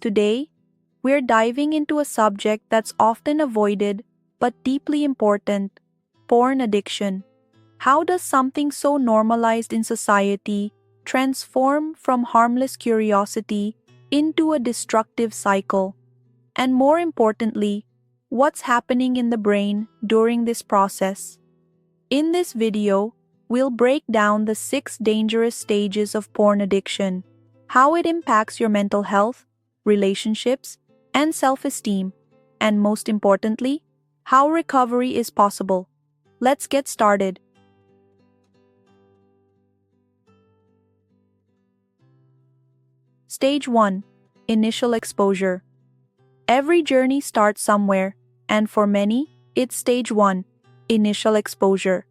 Today, we're diving into a subject that's often avoided but deeply important: porn addiction. How does something so normalized in society transform from harmless curiosity into a destructive cycle? And more importantly, what's happening in the brain during this process? In this video, we'll break down the 6 dangerous stages of porn addiction, how it impacts your mental health, relationships, and self-esteem, and most importantly, how recovery is possible. Let's get started. Stage 1. Initial exposure. Every journey starts somewhere, and for many, it's stage 1, initial exposure.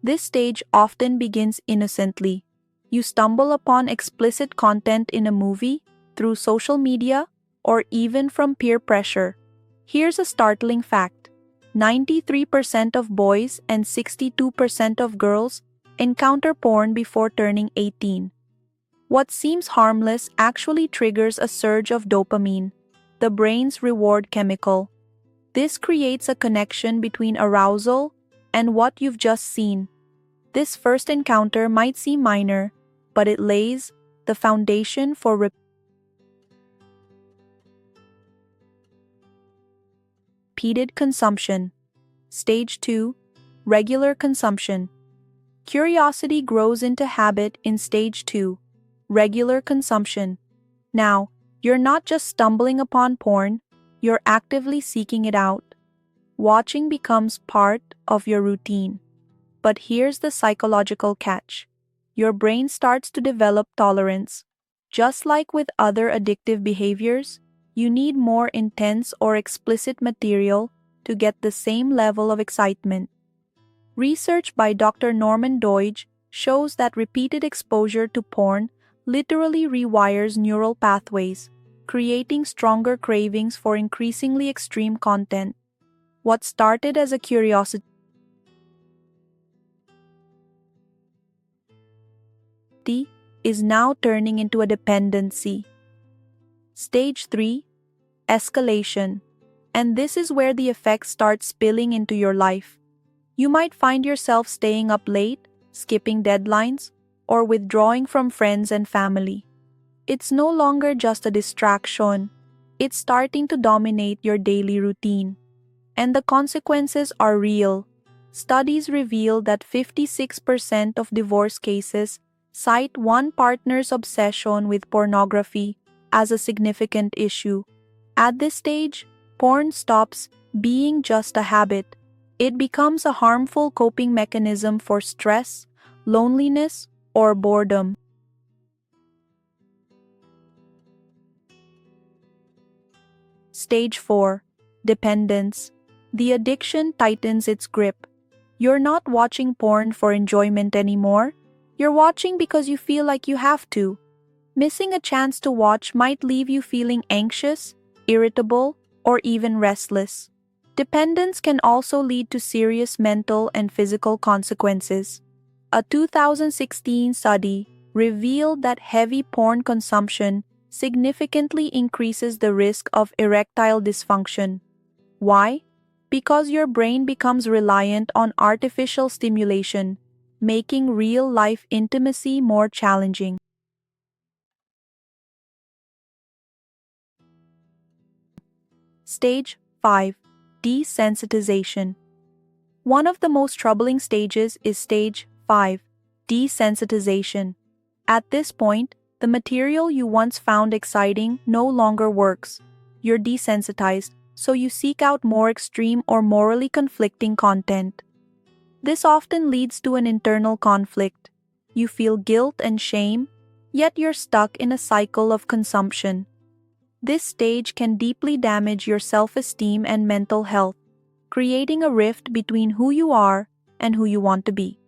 This stage often begins innocently. You stumble upon explicit content in a movie, through social media, or even from peer pressure. Here's a startling fact: 93% of boys and 62% of girls encounter porn before turning 18. What seems harmless actually triggers a surge of dopamine, the brain's reward chemical. This creates a connection between arousal and what you've just seen. This first encounter might seem minor, but it lays the foundation for repeated consumption. Stage 2. Regular consumption. Curiosity grows into habit in stage 2. Regular consumption. Now, you're not just stumbling upon porn, you're actively seeking it out. Watching becomes part of your routine. But here's the psychological catch: your brain starts to develop tolerance. Just like with other addictive behaviors, you need more intense or explicit material to get the same level of excitement. Research by Dr. Norman Doidge shows that repeated exposure to porn literally rewires neural pathways, creating stronger cravings for increasingly extreme content. What started as a curiosity is now turning into a dependency. Stage 3. Escalation. And this is where the effects start spilling into your life. You might find yourself staying up late, skipping deadlines, or withdrawing from friends and family. It's no longer just a distraction, it's starting to dominate your daily routine. And the consequences are real. Studies reveal that 56% of divorce cases cite one partner's obsession with pornography as a significant issue. At this stage, porn stops being just a habit. It becomes a harmful coping mechanism for stress, loneliness, or boredom. Stage 4. Dependence. The addiction tightens its grip. You're not watching porn for enjoyment anymore. You're watching because you feel like you have to. Missing a chance to watch might leave you feeling anxious, irritable, or even restless. Dependence can also lead to serious mental and physical consequences. A 2016 study revealed that heavy porn consumption significantly increases the risk of erectile dysfunction. Why? Because your brain becomes reliant on artificial stimulation, making real-life intimacy more challenging. Stage 5. Desensitization. One of the most troubling stages is Stage 5. Desensitization. At this point, the material you once found exciting no longer works. You're desensitized, so you seek out more extreme or morally conflicting content. This often leads to an internal conflict. You feel guilt and shame, yet you're stuck in a cycle of consumption. This stage can deeply damage your self-esteem and mental health, creating a rift between who you are and who you want to be.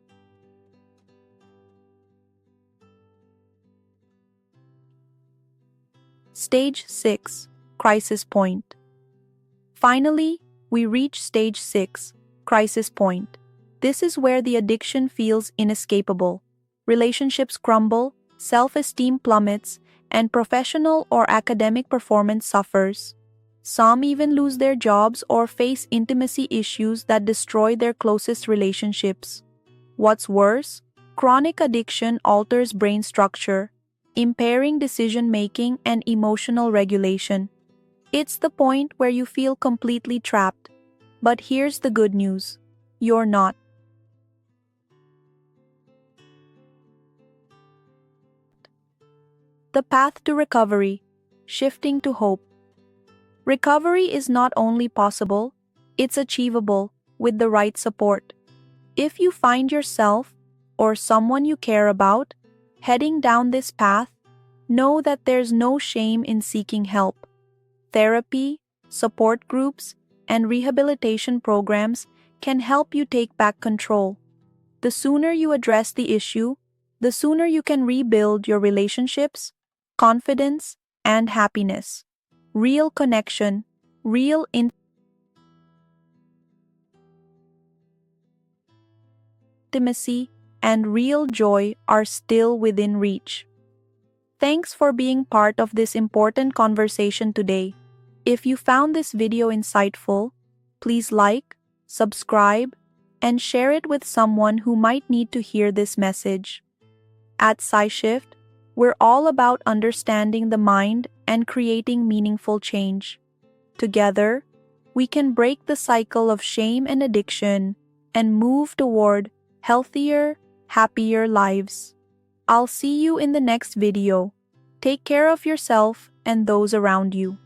Stage 6. Crisis point. Finally, we reach Stage 6. Crisis point. This is where the addiction feels inescapable. Relationships crumble, self-esteem plummets, and professional or academic performance suffers. Some even lose their jobs or face intimacy issues that destroy their closest relationships. What's worse, chronic addiction alters brain structure, impairing decision-making and emotional regulation. It's the point where you feel completely trapped. But here's the good news. You're not. The path to recovery. Shifting to hope. Recovery is not only possible, it's achievable with the right support. If you find yourself, or someone you care about, heading down this path, know that there's no shame in seeking help. Therapy, support groups, and rehabilitation programs can help you take back control. The sooner you address the issue, the sooner you can rebuild your relationships, confidence, and happiness. Real connection, real intimacy, and real joy are still within reach. Thanks for being part of this important conversation today. If you found this video insightful, please like, subscribe, and share it with someone who might need to hear this message. At SciShift, we're all about understanding the mind and creating meaningful change. Together, we can break the cycle of shame and addiction and move toward healthier, happier lives. I'll see you in the next video. Take care of yourself and those around you.